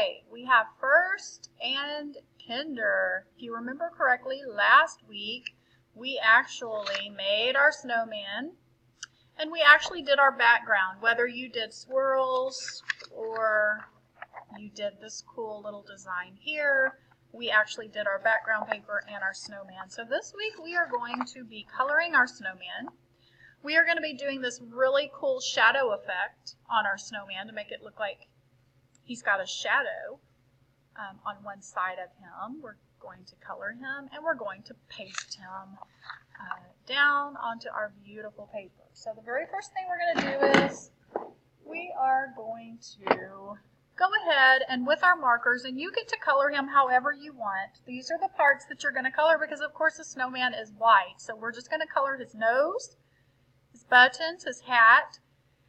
Okay, we have first and kinder. If you remember correctly, last week we actually made our snowman and we actually did our background, whether you did swirls or you did this cool little design here. We actually did our background paper and our snowman. So this week we are going to be coloring our snowman. We are going to be doing this really cool shadow effect on our snowman to make it look like he's got a shadow on one side of him. We're going to color him and we're going to paste him down onto our beautiful paper. So the very first thing we're going to do is we are going to go ahead and with our markers, and you get to color him however you want. These are the parts that you're going to color because of course the snowman is white. So we're just going to color his nose, his buttons, his hat,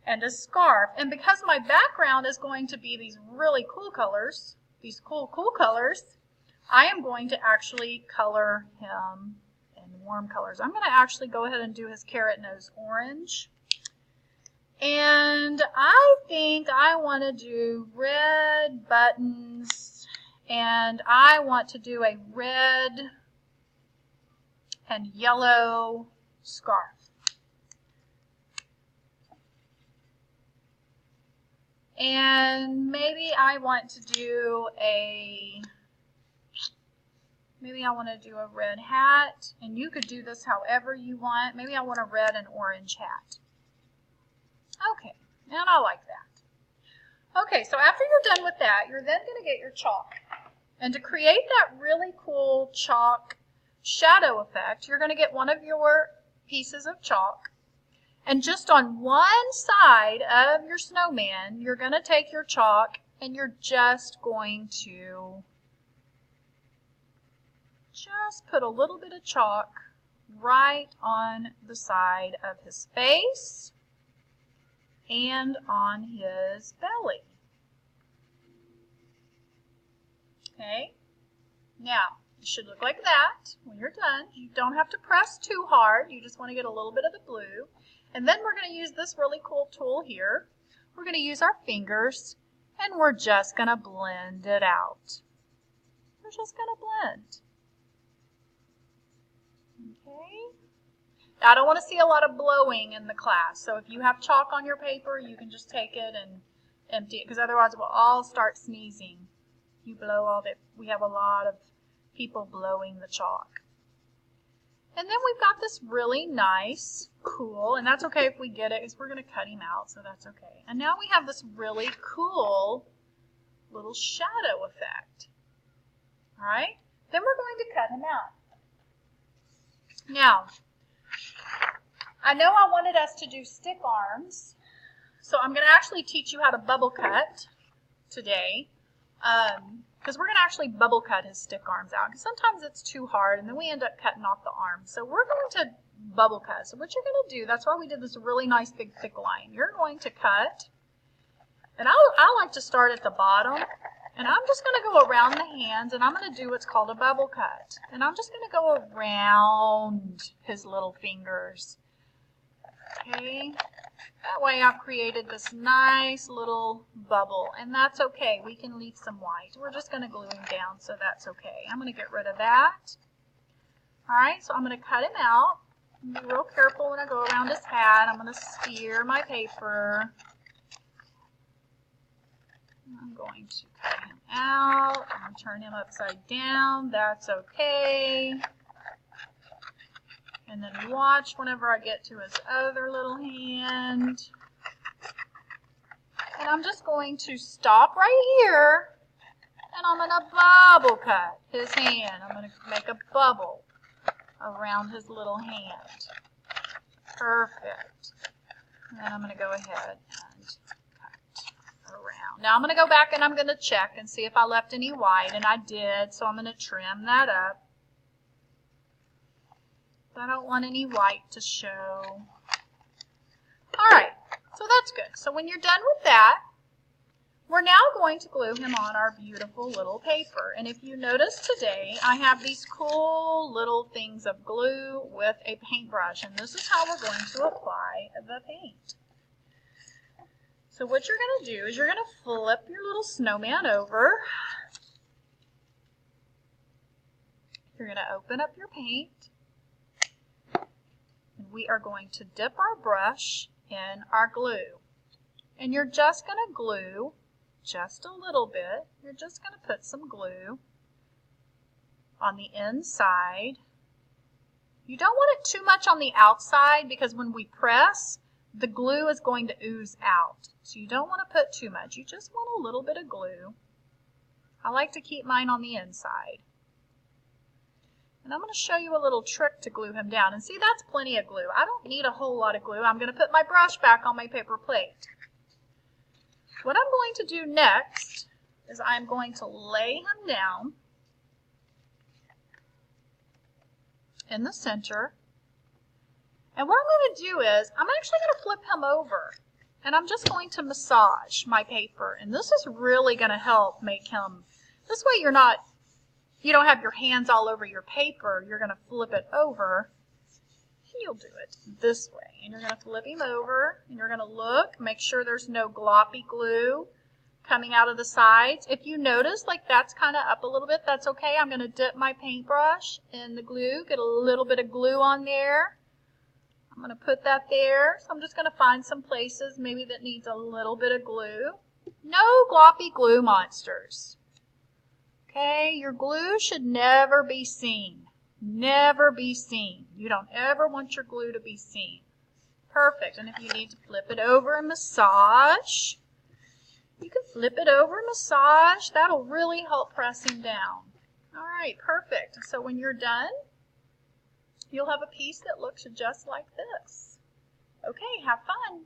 and a scarf. And because my background is going to be these really cool colors, these cool colors, I am going to actually color him in warm colors. I'm going to actually go ahead and do his carrot nose orange. And I think I want to do red buttons, and I want to do a red and yellow scarf. And maybe I want to do a red hat, and you could do this however you want. Maybe I want a red and orange hat. Okay, and I like that. Okay, so after you're done with that, you're then going to get your chalk. And to create that really cool chalk shadow effect, you're going to get one of your pieces of chalk. And just on one side of your snowman, you're going to take your chalk and you're just going to just put a little bit of chalk right on the side of his face and on his belly. Okay, now it should look like that when you're done. You don't have to press too hard, you just want to get a little bit of the blue. And then we're going to use this really cool tool here. We're going to use our fingers and we're just going to blend it out. We're just going to blend. Okay. Now, I don't want to see a lot of blowing in the class, so if you have chalk on your paper, you can just take it and empty it, because otherwise we'll all start sneezing. You blow all that. We have a lot of people blowing the chalk. And then we've got this really nice, cool, and that's okay if we get it, because we're going to cut him out, so that's okay. And now we have this really cool little shadow effect. All right? Then we're going to cut him out. Now, I know I wanted us to do stick arms, so I'm going to actually teach you how to bubble cut today, because we're going to actually bubble cut his stick arms out, because sometimes it's too hard and then we end up cutting off the arms. So we're going to bubble cut. So what you're going to do, that's why we did this really nice big thick line. You're going to cut, and I like to start at the bottom, and I'm just going to go around the hands, and I'm going to do what's called a bubble cut. And I'm just going to go around his little fingers. Okay, that way I've created this nice little bubble, and that's okay. We can leave some white. We're just going to glue him down, so that's okay. I'm going to get rid of that. All right, so I'm going to cut him out. Be real careful when I go around his hat. I'm going to steer my paper. I'm going to cut him out. I'm going to turn him upside down. That's okay. And then watch whenever I get to his other little hand. And I'm just going to stop right here, and I'm going to bubble cut his hand. I'm going to make a bubble around his little hand. Perfect. And then I'm going to go ahead and cut around. Now I'm going to go back and I'm going to check and see if I left any white, and I did, so I'm going to trim that up. I don't want any white to show. All right, so that's good. So when you're done with that, we're now going to glue him on our beautiful little paper. And if you notice today, I have these cool little things of glue with a paintbrush, and this is how we're going to apply the paint. So what you're going to do is you're going to flip your little snowman over. You're going to open up your paint. And we are going to dip our brush in our glue. And you're just going to glue just a little bit. You're just going to put some glue on the inside. You don't want it too much on the outside because when we press, the glue is going to ooze out. So you don't want to put too much. You just want a little bit of glue. I like to keep mine on the inside. And I'm going to show you a little trick to glue him down. And see, that's plenty of glue. I don't need a whole lot of glue. I'm going to put my brush back on my paper plate. What I'm going to do next is I'm going to lay him down in the center. And what I'm going to do is I'm actually going to flip him over. And I'm just going to massage my paper. And this is really going to help make him, this way you don't have your hands all over your paper. You're going to flip it over. And you'll do it this way. And you're going to flip him over. And you're going to look, make sure there's no gloppy glue coming out of the sides. If you notice like that's kind of up a little bit, that's okay. I'm going to dip my paintbrush in the glue, get a little bit of glue on there. I'm going to put that there. So I'm just going to find some places maybe that needs a little bit of glue. No gloppy glue monsters. Okay, your glue should never be seen. Never be seen. You don't ever want your glue to be seen. Perfect. And if you need to flip it over and massage, you can flip it over and massage. That'll really help pressing down. All right, perfect. So when you're done, you'll have a piece that looks just like this. Okay, have fun.